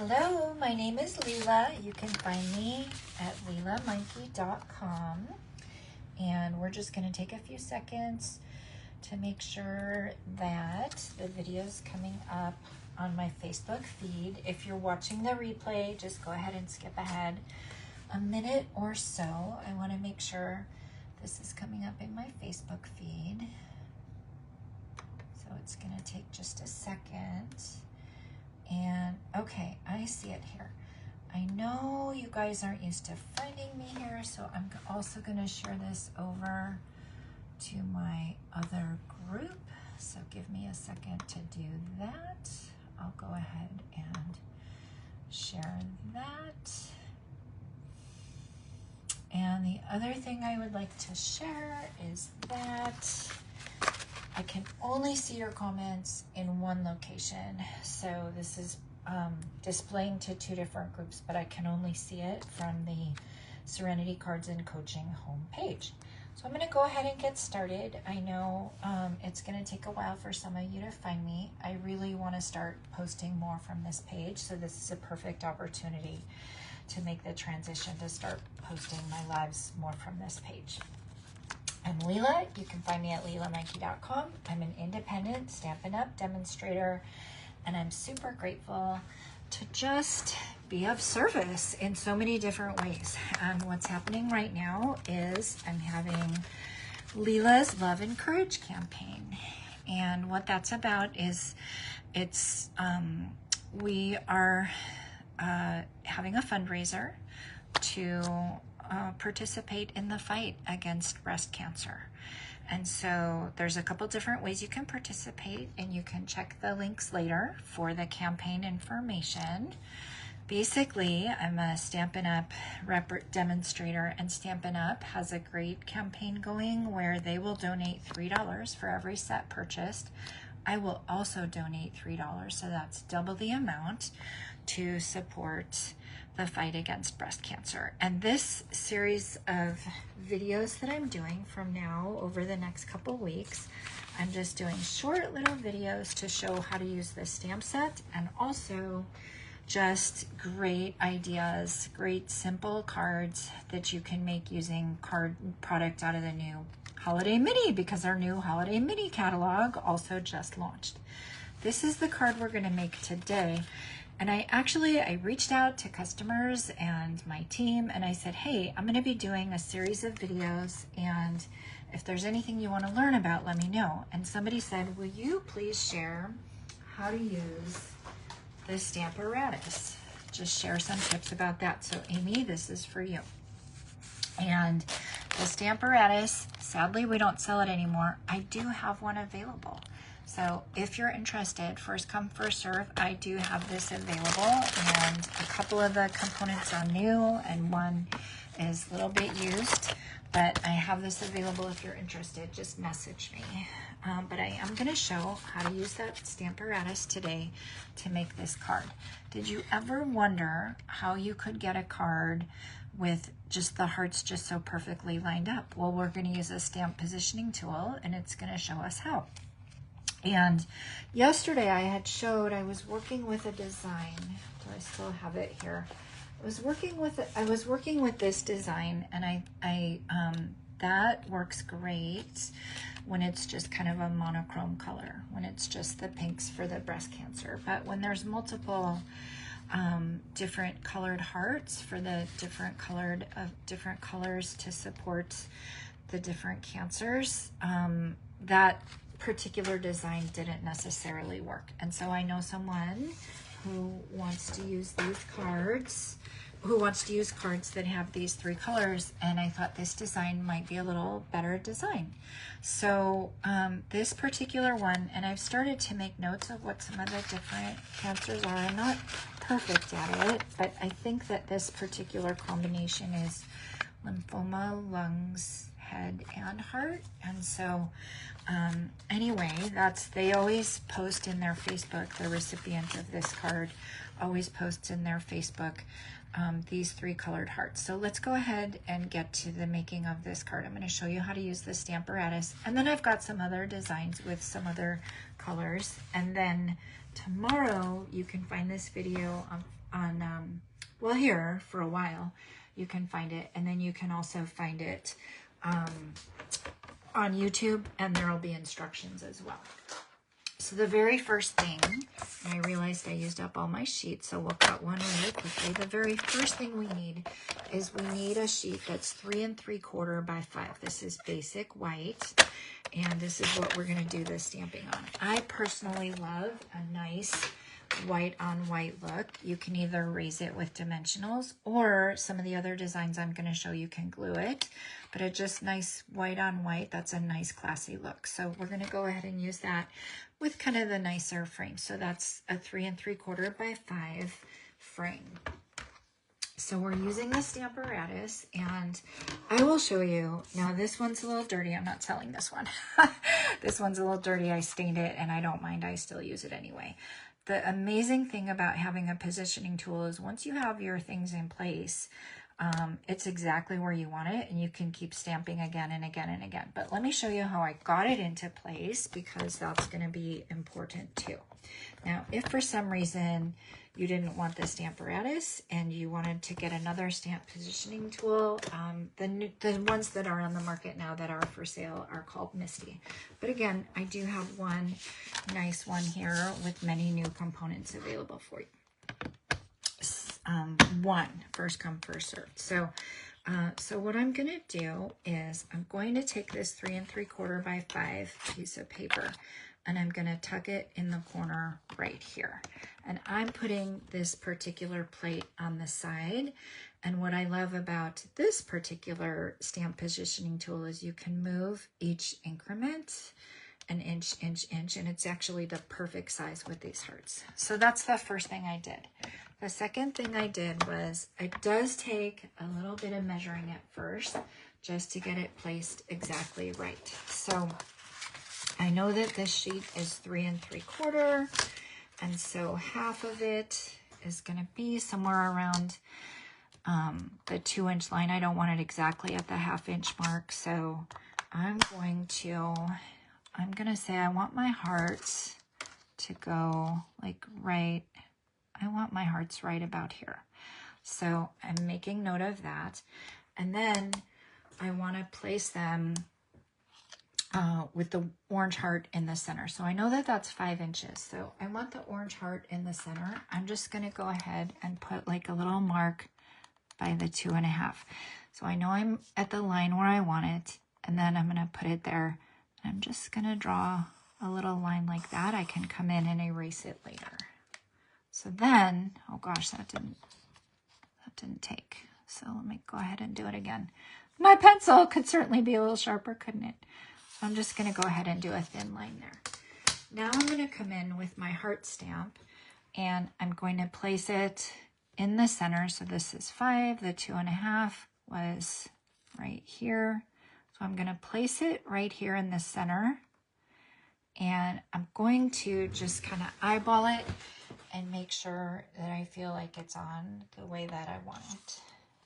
Hello, my name is Lela. You can find me at lelamonkey.com. And we're just going to take a few seconds to make sure that the video is coming up on my Facebook feed. If you're watching the replay, just go ahead and skip ahead a minute or so. I want to make sure this is coming up in my Facebook feed. So it's going to take just a second. And okay, I see it here. I know you guys aren't used to finding me here, so I'm also going to share this over to my other group. So give me a second to do that. I'll go ahead and share that. And the other thing I would like to share is that I can only see your comments in one location. So this is displaying to two different groups, but I can only see it from the Serenity Cards and Coaching homepage. So I'm going to go ahead and get started. I know it's going to take a while for some of you to find me. I really want to start posting more from this page, so this is a perfect opportunity to make the transition to start posting my lives more from this page. I'm Lela. You can find me at lelamonkey.com. I'm an independent Stampin' Up! Demonstrator, and I'm super grateful to just be of service in so many different ways. And what's happening right now is I'm having Lela's Love and Courage campaign. And what that's about is we are having a fundraiser to participate in the fight against breast cancer. And so there's a couple different ways you can participate, and you can check the links later for the campaign information. Basically, I'm a Stampin' Up! Demonstrator, and Stampin' Up! Has a great campaign going where they will donate $3 for every set purchased. I will also donate $3, so that's double the amount to support the fight against breast cancer. And this series of videos that I'm doing from now over the next couple weeks, I'm just doing short little videos to show how to use this stamp set, and also just great ideas, great simple cards that you can make using card product out of the new Holiday Mini, because our new Holiday Mini catalog also just launched. This is the card we're going to make today. And I reached out to customers and my team, and I said, hey, I'm going to be doing a series of videos, and if there's anything you want to learn about, let me know. And somebody said, will you please share how to use the Stamparatus? Just share some tips about that. So Amy, this is for you. And the Stamparatus, sadly, we don't sell it anymore. I do have one available. So if you're interested, first come, first serve, I do have this available, and a couple of the components are new and one is a little bit used, but I have this available. If you're interested, just message me. But I am going to show how to use that Stamparatus today to make this card. Did you ever wonder how you could get a card with just the hearts just so perfectly lined up? Well, we're going to use a stamp positioning tool, and it's going to show us how. And yesterday I was working with a design. Do I still have it here? I was working with this design, and that works great when it's just kind of a monochrome color, when it's just the pinks for the breast cancer. But when there's multiple different colored hearts for the different colors to support the different cancers, that particular design didn't necessarily work. And so I know someone who wants to use cards that have these three colors, and I thought this design might be a little better design. So this particular one, and I've started to make notes of what some of the different cancers are. I'm not perfect at it, but I think that this particular combination is lymphoma, lungs, head, and heart. And so anyway, they always post in their Facebook, the recipient of this card always posts in their Facebook these three colored hearts. So let's go ahead and get to the making of this card. I'm going to show you how to use the Stamparatus, and then I've got some other designs with some other colors, and then tomorrow you can find this video on well, here for a while you can find it, and then you can also find it on YouTube, and there will be instructions as well. So the very first thing, and I realized I used up all my sheets, so we'll cut one really quickly. The very first thing we need is we need a sheet that's 3 3/4 by 5. This is basic white, and this is what we're going to do the stamping on. I personally love a nice white on white look. You can either raise it with dimensionals, or some of the other designs I'm going to show you can glue it, but a just nice white on white, that's a nice classy look. So we're going to go ahead and use that with kind of the nicer frame. So that's a 3 3/4 by 5 frame. So we're using the Stamparatus, and I will show you. Now this one's a little dirty. I'm not selling this one. This one's a little dirty. I stained it, and I don't mind. I still use it anyway. The amazing thing about having a positioning tool is once you have your things in place, it's exactly where you want it, and you can keep stamping again and again and again. But let me show you how I got it into place, because that's going to be important too. Now, if for some reason you didn't want the Stamparatus and you wanted to get another stamp positioning tool, the ones that are on the market now that are for sale are called Misty. But again, I do have one nice one here with many new components available for you. First come, first served. So what I'm going to do is I'm going to take this 3 3/4 by 5 piece of paper, and I'm going to tuck it in the corner right here. And I'm putting this particular plate on the side. And what I love about this particular stamp positioning tool is you can move each increment an inch, inch, inch, and it's actually the perfect size with these hearts. So that's the first thing I did. The second thing I did was, it does take a little bit of measuring at first just to get it placed exactly right. So I know that this sheet is 3 3/4, and so half of it is going to be somewhere around the 2-inch line. I don't want it exactly at the 1/2 inch mark, so I'm going to say I want my hearts to go like right. I want my hearts right about here. So I'm making note of that. And then I want to place them with the orange heart in the center. So I know that that's 5 inches. So I want the orange heart in the center. I'm just going to go ahead and put like a little mark by the 2.5. So I know I'm at the line where I want it. And then I'm going to put it there. I'm just going to draw a little line like that. I can come in and erase it later. So then, oh gosh, that didn't take. So let me go ahead and do it again. My pencil could certainly be a little sharper, couldn't it? So I'm just going to go ahead and do a thin line there. Now I'm going to come in with my heart stamp, and I'm going to place it in the center. So this is 5, the 2.5 was right here. So I'm going to place it right here in the center, and I'm going to just kind of eyeball it and make sure that I feel like it's on the way that I want it.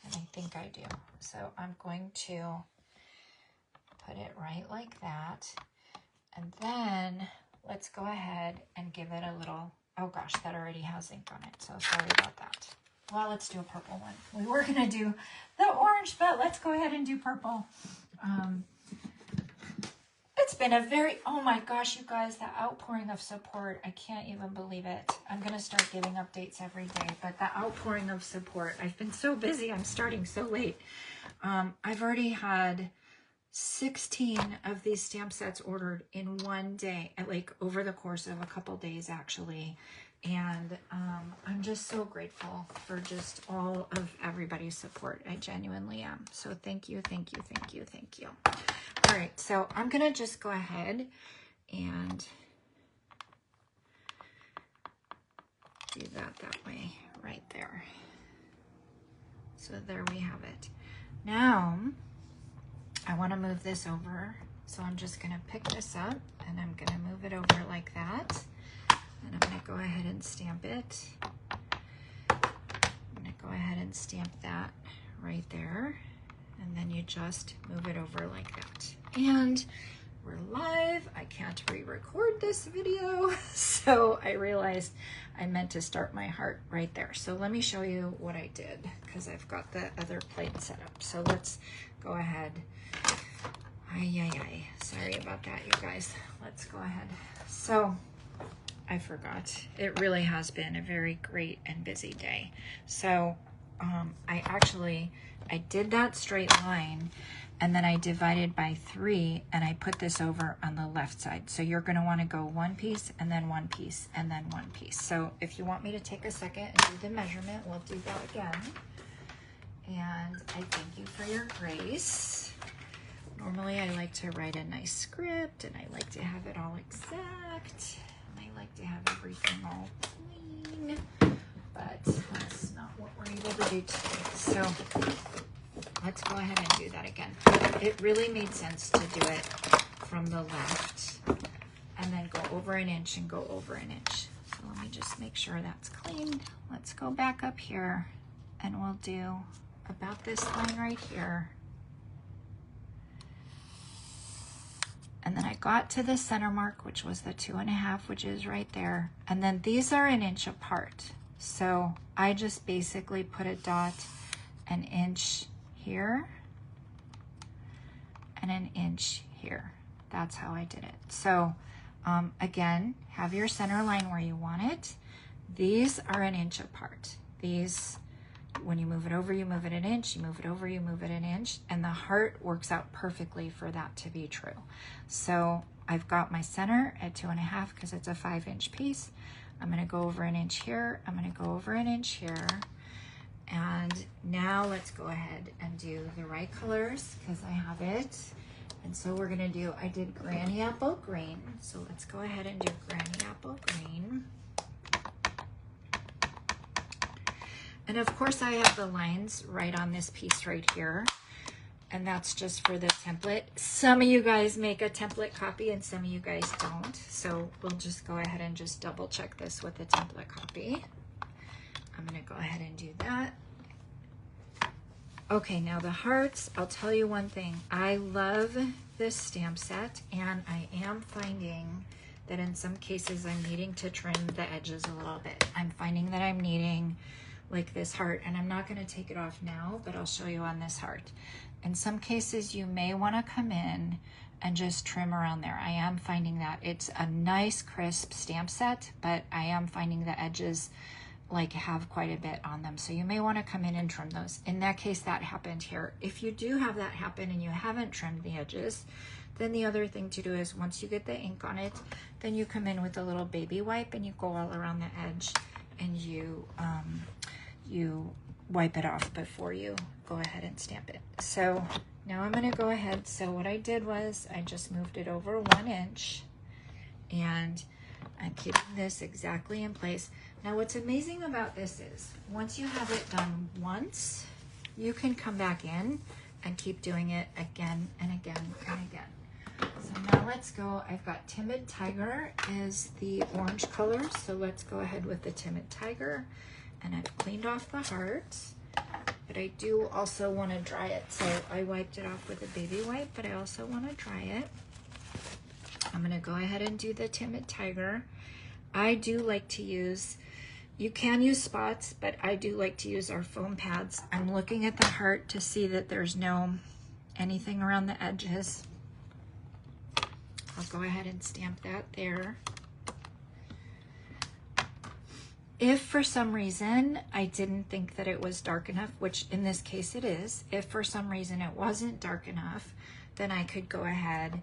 And I think I do. So I'm going to put it right like that. And then let's go ahead and give it a little, oh gosh, that already has ink on it. So sorry about that. Well, let's do a purple one. We were going to do the orange, but let's go ahead and do purple. It's been a very, oh my gosh, you guys, the outpouring of support. I can't even believe it. I'm going to start giving updates every day, but the outpouring of support. I've been so busy. I'm starting so late. I've already had 16 of these stamp sets ordered in one day, like over the course of a couple days, actually. And I'm just so grateful for just all of everybody's support. I genuinely am. So thank you, thank you, thank you, thank you. All right, so I'm going to just go ahead and do that way right there. So there we have it. Now, I want to move this over. So I'm just going to pick this up, and I'm going to move it over like that. And I'm going to go ahead and stamp it. I'm going to go ahead and stamp that right there. And then you just move it over like that. And we're live. I can't re-record this video. So I realized I meant to start my heart right there. So let me show you what I did, because I've got the other plate set up. So let's go ahead. Sorry about that, you guys. Let's go ahead. So I forgot. It really has been a very great and busy day. So I did that straight line, and then I divided by 3, and I put this over on the left side. So you're going to want to go one piece and then one piece and then one piece. So if you want me to take a second and do the measurement, we'll do that again. And I thank you for your grace. Normally I like to write a nice script, and I like to have it all exact, and I like to have everything all clean, but that's not what we're able to do today. So let's go ahead and do that again. It really made sense to do it from the left and then go over an inch and go over an inch. So let me just make sure that's clean. Let's go back up here, and we'll do about this line right here. And then I got to the center mark, which was the 2.5, which is right there. And then these are an inch apart. So I just basically put a dot an inch here and an inch here. That's how I did it. So again, have your center line where you want it. These are an inch apart. These, when you move it over, you move it an inch, you move it over, you move it an inch, and the heart works out perfectly for that to be true. So I've got my center at 2.5 because it's a 5-inch piece. I'm going to go over an inch here. I'm going to go over an inch here. And now let's go ahead and do the right colors because I have it. And so we're going to do, I did Granny Apple Green. So let's go ahead and do Granny Apple Green. And of course I have the lines right on this piece right here. And that's just for the template. Some of you guys make a template copy and some of you guys don't. So we'll just go ahead and just double check this with the template copy. I'm gonna go ahead and do that. Okay, now the hearts, I'll tell you one thing. I love this stamp set, and I am finding that in some cases I'm needing to trim the edges a little bit. I'm finding that I'm needing like this heart, and I'm not going to take it off now, but I'll show you on this heart. In some cases you may want to come in and just trim around there. I am finding that it's a nice crisp stamp set, but I am finding the edges like have quite a bit on them, so you may want to come in and trim those. In that case, that happened here. If you do have that happen and you haven't trimmed the edges, then the other thing to do is once you get the ink on it, then you come in with a little baby wipe and you go all around the edge, and you wipe it off before you go ahead and stamp it. So now I'm going to go ahead. So what I did was I just moved it over 1 inch, and I'm keeping this exactly in place. Now what's amazing about this is once you have it done once, you can come back in and keep doing it again and again and again. So now let's go. I've got Timid Tiger is the orange color, so let's go ahead with the Timid Tiger. And I've cleaned off the hearts, but I do also want to dry it. So I wiped it off with a baby wipe, but I also want to dry it. I'm going to go ahead and do the Timid Tiger. I do like to use, you can use spots, but I do like to use our foam pads. I'm looking at the heart to see that there's no anything around the edges. I'll go ahead and stamp that there. If for some reason I didn't think that it was dark enough, which in this case it is, if for some reason it wasn't dark enough, then I could go ahead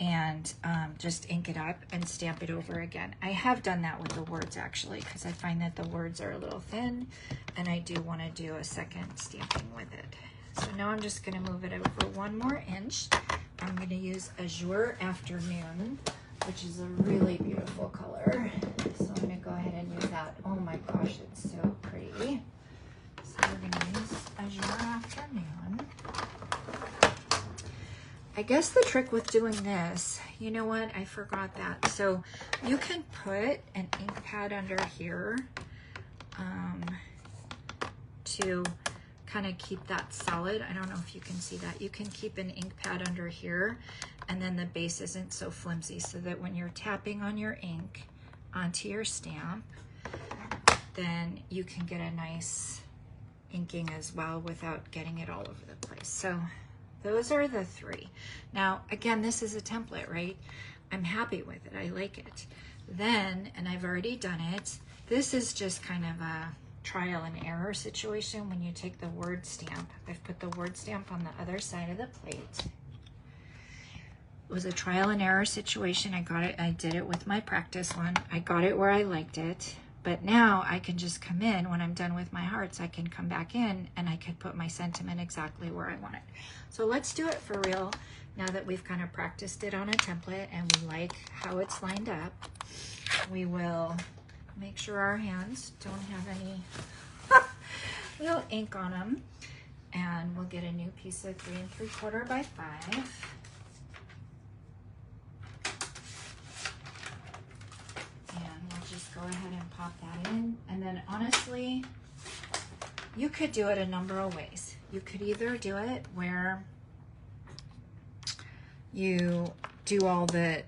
and just ink it up and stamp it over again. I have done that with the words actually, because I find that the words are a little thin and I do want to do a second stamping with it. So now I'm just going to move it over 1 more inch. I'm going to use Azure Afternoon, which is a really beautiful color. So I'm going to go ahead and use that. Oh my gosh, it's so pretty. So we're going to use Azure Afternoon. I guess the trick with doing this, you know what, I forgot that. So you can put an ink pad under here to kind of keep that solid. I don't know if you can see that. You can keep an ink pad under here and then the base isn't so flimsy, so that when you're tapping on your ink onto your stamp, then you can get a nice inking as well without getting it all over the place. So those are the 3. Now, again, this is a template, right? I'm happy with it. I like it. Then, and I've already done it, this is just kind of a trial and error situation when you take the word stamp. I've put the word stamp on the other side of the plate. It was a trial and error situation. I got it. I did it with my practice one. I got it where I liked it. But now I can just come in when I'm done with my hearts. I can come back in and I can put my sentiment exactly where I want it. So let's do it for real now that we've kind of practiced it on a template and we like how it's lined up. We will make sure our hands don't have any little ink on them. And we'll get a new piece of 3 3/4 by 5. Just go ahead and pop that in. And then honestly, you could do it a number of ways. You could either do it where you do all the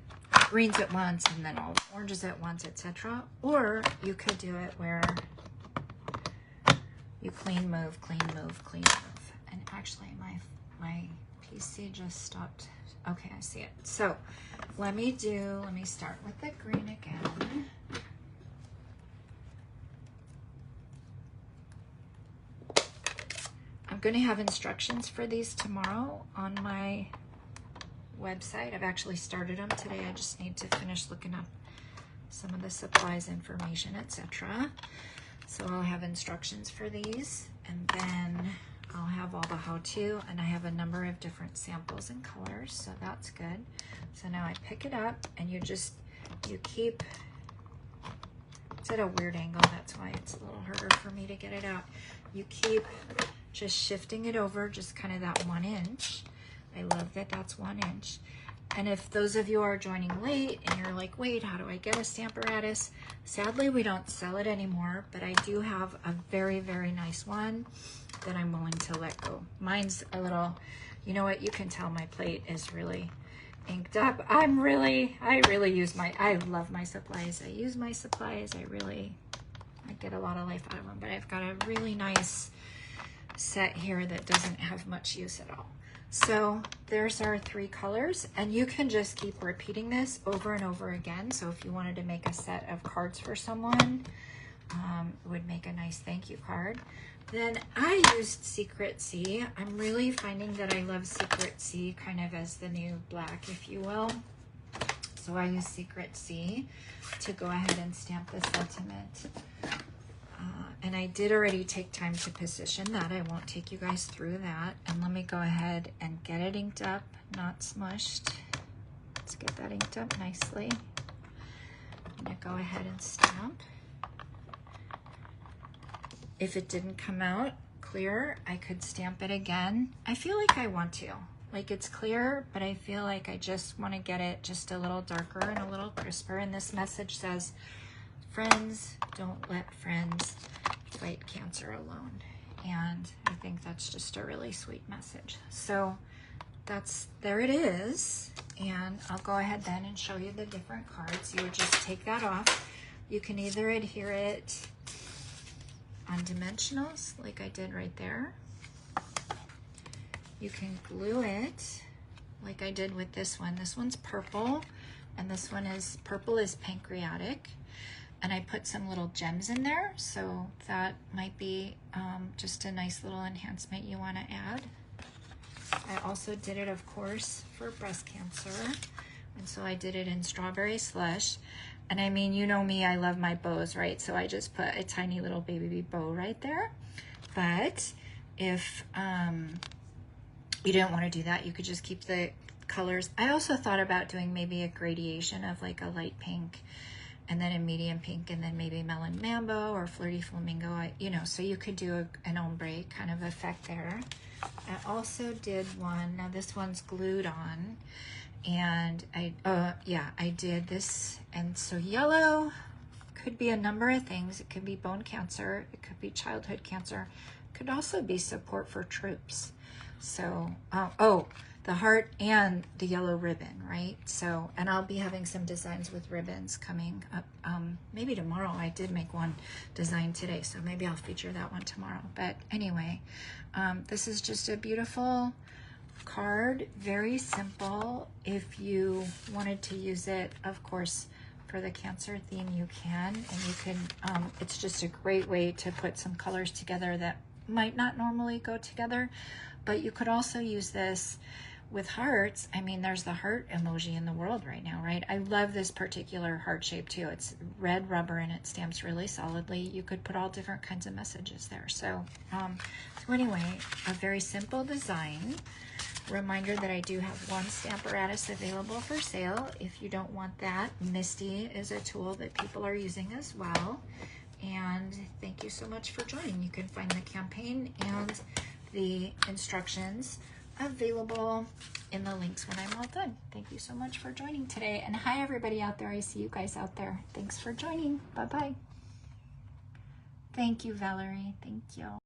greens at once and then all the oranges at once, etc. Or you could do it where you clean, move, clean, move, clean, move. And actually my PC just stopped. Okay, I see it. So let me start with the green again. I'm going to have instructions for these tomorrow on my website. I've actually started them today. I just need to finish looking up some of the supplies, information, etc. So I'll have instructions for these, and then I'll have all the how-to, and I have a number of different samples and colors, so that's good. So now I pick it up, and you keep, it's at a weird angle, that's why it's a little harder for me to get it out. You keep just shifting it over, just kind of that 1 inch. I love that that's 1 inch. And if those of you are joining late and you're like, wait, how do I get a Stamparatus? Sadly, we don't sell it anymore, but I do have a very, very nice one that I'm willing to let go. Mine's a little, you know what, you can tell my plate is really inked up. I really use I love my supplies. I use my supplies. I get a lot of life out of them, but I've got a really nice set here that doesn't have much use at all. So there's our 3 colors, and you can just keep repeating this over and over again. So if you wanted to make a set of cards for someone, it would make a nice thank you card. Then I used Secret C. I'm really finding that I love Secret C kind of as the new black, if you will. So I use Secret C to go ahead and stamp the sentiment. And I did already take time to position that. I won't take you guys through that. And let me go ahead and get it inked up, not smushed. Let's get that inked up nicely. I'm gonna go ahead and stamp. If it didn't come out clear, I could stamp it again. I feel like I want to. Like it's clear, but I feel like I just want to get it just a little darker and a little crisper. And this message says, friends, don't let friends fight cancer alone. And I think that's just a really sweet message. So there it is. And I'll go ahead then and show you the different cards. You would just take that off. You can either adhere it on dimensionals like I did right there. You can glue it like I did with this one. This one's purple, and this one is purple is pancreatic. And I put some little gems in there, so that might be just a nice little enhancement you want to add. I also did it, of course, for breast cancer, and so I did it in strawberry slush. And I mean, you know me, I love my bows, right? So I just put a tiny little baby bow right there. But if you didn't want to do that, you could just keep the colors. I also thought about doing maybe a gradation of like a light pink, and then a medium pink, and then maybe melon mambo or flirty flamingo, so you could do an ombre kind of effect there. I also did one, now this one's glued on, and I did this, and so yellow could be a number of things. It could be bone cancer, it could be childhood cancer, it could also be support for troops. So, the heart and the yellow ribbon, right? So, and I'll be having some designs with ribbons coming up, maybe tomorrow. I did make one design today, so maybe I'll feature that one tomorrow. But anyway, this is just a beautiful card, very simple. If you wanted to use it, of course, for the Cancer theme, you can, and you can, it's just a great way to put some colors together that might not normally go together, but you could also use this with hearts. I mean, there's the heart emoji in the world right now, right? I love this particular heart shape too. It's red rubber and it stamps really solidly. You could put all different kinds of messages there. So, so anyway, a very simple design. Reminder that I do have one Stamparatus available for sale. If you don't want that, Misty is a tool that people are using as well. And thank you so much for joining. You can find the campaign and the instructions available in the links when I'm all done. Thank you so much for joining today. And hi, everybody out there. I see you guys out there. Thanks for joining. Bye-bye. Thank you, Valerie. Thank you.